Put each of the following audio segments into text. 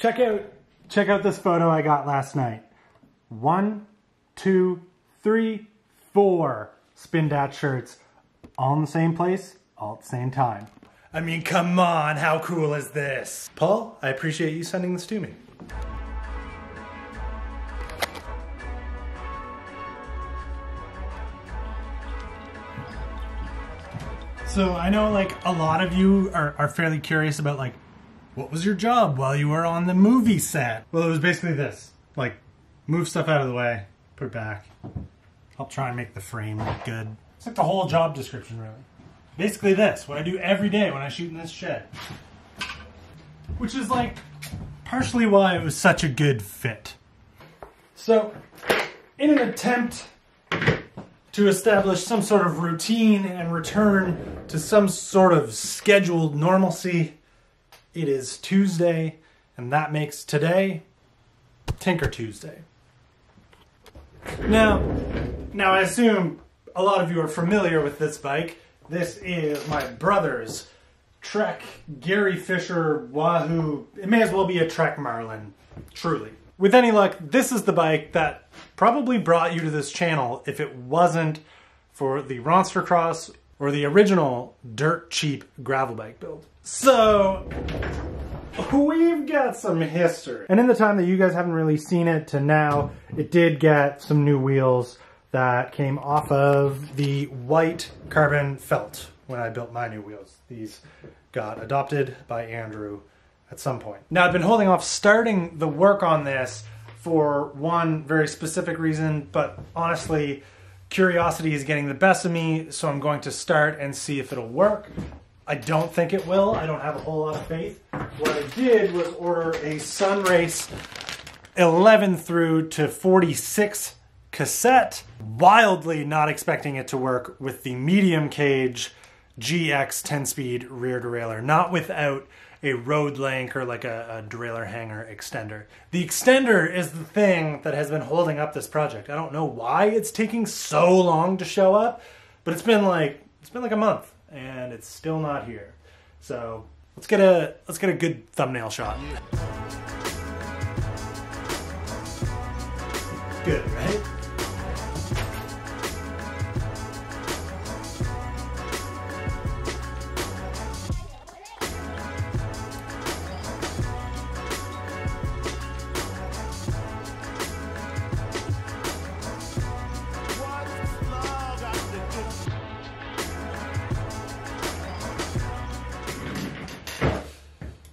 Check out this photo I got last night. 1, 2, 3, 4 Spin Dat shirts, all in the same place, all at the same time. I mean, come on, how cool is this? Paul, I appreciate you sending this to me. So I know like a lot of you are fairly curious about like, what was your job while you were on the movie set? Well, it was basically this, like move stuff out of the way, put it back. I'll try and make the frame look good. It's like the whole job description really. Basically this, what I do every day when I shoot in this shed. Which is like partially why it was such a good fit. So in an attempt to establish some sort of routine and return to some sort of scheduled normalcy, it is Tuesday, and that makes today Tinker Tuesday. Now I assume a lot of you are familiar with this bike. This is my brother's Trek Gary Fisher Wahoo. It may as well be a Trek Marlin, truly. With any luck, this is the bike that probably brought you to this channel if it wasn't for the Ronster Cross or the original dirt cheap gravel bike build. So we've got some history. And in the time that you guys haven't really seen it to now, it did get some new wheels that came off of the white carbon felt when I built my new wheels. These got adopted by Andrew at some point. Now I've been holding off starting the work on this for one very specific reason, but honestly, curiosity is getting the best of me, so I'm going to start and see if it'll work. I don't think it will. I don't have a whole lot of faith. What I did was order a Sunrace 11 through to 46 cassette, wildly not expecting it to work with the medium cage GX 10-speed rear derailleur, not without a road link or like a derailleur hanger extender. The extender is the thing that has been holding up this project. I don't know why it's taking so long to show up, but it's been like a month and it's still not here. So let's get a good thumbnail shot. Good, right?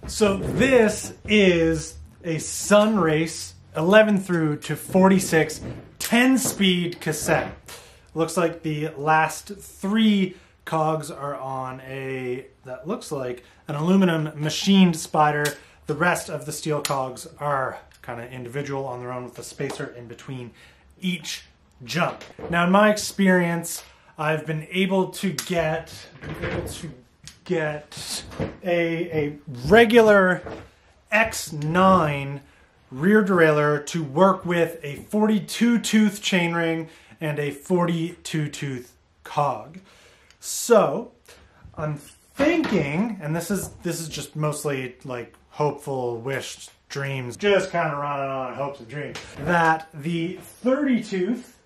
So this is a Sunrace 11 through to 46 10-speed cassette. Looks like the last 3 cogs are on that looks like an aluminum machined spider. The rest of the steel cogs are kind of individual on their own with a spacer in between each jump. Now in my experience, I've been able to get a regular X9 rear derailleur to work with a 42 tooth chainring and a 42 tooth cog. So I'm thinking, and this is just mostly like hopeful wished dreams, just kind of running on hopes and dreams, that the 30 tooth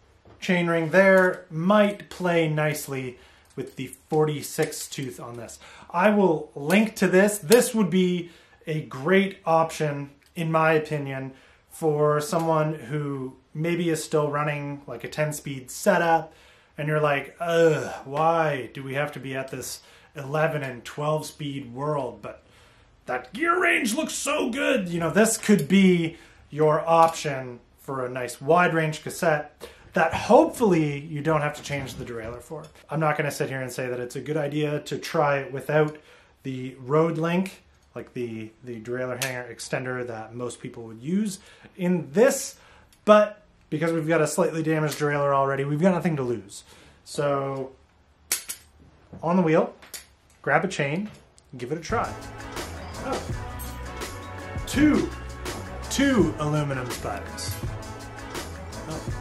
chainring there might play nicely with the 46 tooth on this. I will link to this. This would be a great option, in my opinion, for someone who maybe is still running like a 10-speed setup, and you're like, ugh, why do we have to be at this 11 and 12-speed world? But that gear range looks so good. You know, this could be your option for a nice wide-range cassette that hopefully you don't have to change the derailleur for. I'm not gonna sit here and say that it's a good idea to try it without the road link, like the derailleur hanger extender that most people would use in this, but because we've got a slightly damaged derailleur already, we've got nothing to lose. So on the wheel, grab a chain, and give it a try. Oh. Two aluminum spiders. Oh.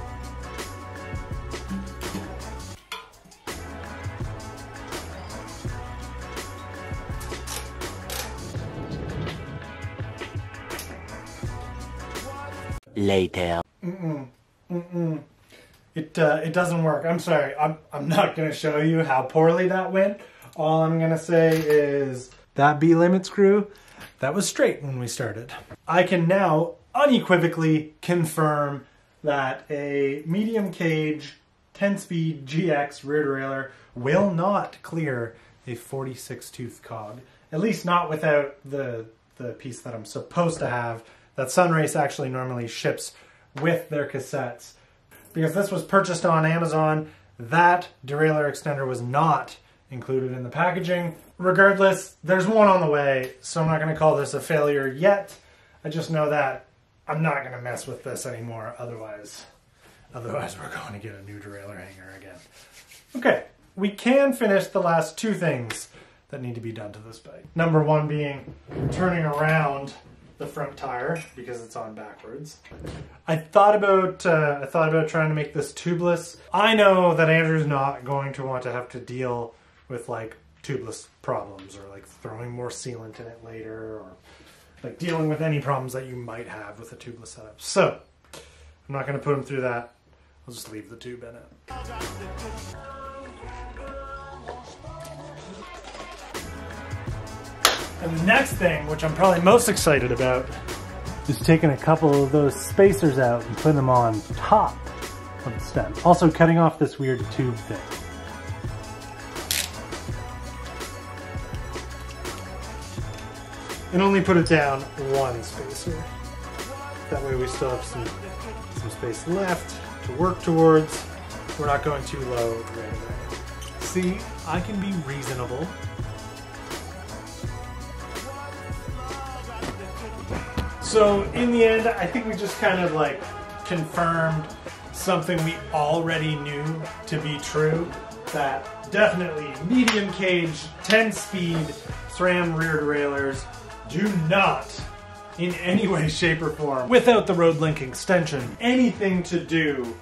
later. It doesn't work. I'm sorry. I'm not going to show you how poorly that went. All I'm going to say is that B-limit screw, that was straight when we started. I can now unequivocally confirm that a medium cage 10-speed GX rear derailleur will not clear a 46 tooth cog. At least not without the piece that I'm supposed to have that Sunrace actually normally ships with their cassettes. Because this was purchased on Amazon, that derailleur extender was not included in the packaging. Regardless, there's one on the way, so I'm not going to call this a failure yet. I just know that I'm not going to mess with this anymore, otherwise we're going to get a new derailleur hanger again. Okay, we can finish the last two things that need to be done to this bike. Number one being turning around the front tire because it's on backwards. I thought about trying to make this tubeless. I know that Andrew's not going to want to have to deal with like tubeless problems or like throwing more sealant in it later or like dealing with any problems that you might have with a tubeless setup. So I'm not going to put him through that. I'll just leave the tube in it. And the next thing, which I'm probably most excited about, is taking a couple of those spacers out and putting them on top of the stem. Also cutting off this weird tube thing. And only put it down one spacer. That way we still have some space left to work towards. We're not going too low right away. See, I can be reasonable. So in the end, I think we just kind of like confirmed something we already knew to be true, that definitely medium cage, 10-speed SRAM rear derailleurs do not in any way, shape, or form, without the road link extension, anything to do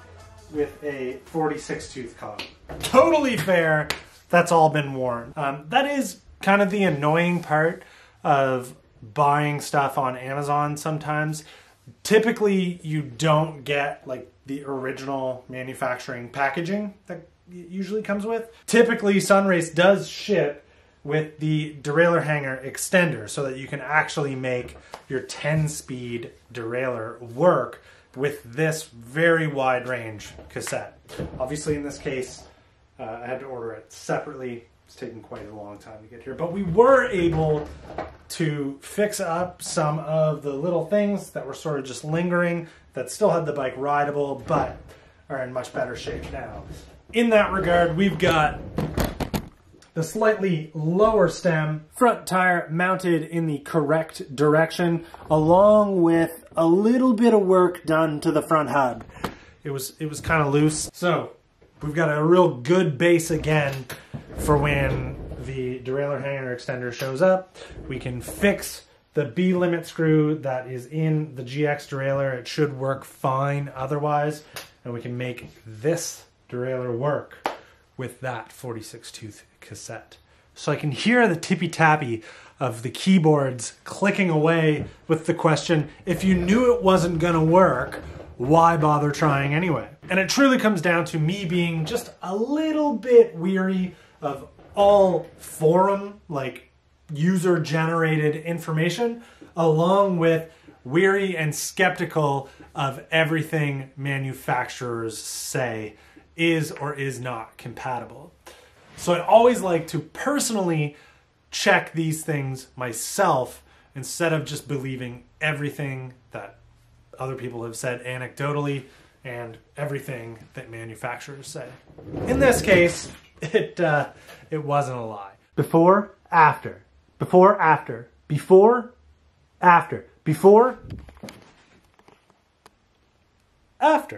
with a 46 tooth cog. Totally fair. That's all been worn. That is kind of the annoying part of buying stuff on Amazon sometimes. Typically, you don't get like the original manufacturing packaging that it usually comes with. Typically, Sunrace does ship with the derailleur hanger extender so that you can actually make your 10-speed derailleur work with this very wide range cassette. Obviously, in this case, I had to order it separately. It's taken quite a long time to get here, but we were able to fix up some of the little things that were sort of just lingering that still had the bike rideable, but are in much better shape now. In that regard, we've got the slightly lower stem front tire mounted in the correct direction, along with a little bit of work done to the front hub. It was kind of loose, so we've got a real good base again for when the derailleur hanger extender shows up. We can fix the B-limit screw that is in the GX derailleur. It should work fine otherwise, and we can make this derailleur work with that 46 tooth cassette. So I can hear the tippy-tappy of the keyboards clicking away with the question, if you knew it wasn't gonna work, why bother trying anyway? And it truly comes down to me being just a little bit weary of all forum, like user-generated information, along with weary and skeptical of everything manufacturers say is or is not compatible. So I always like to personally check these things myself instead of just believing everything that other people have said anecdotally and everything that manufacturers say. In this case, it wasn't a lie. Before, after. Before, after. Before, after. Before, after.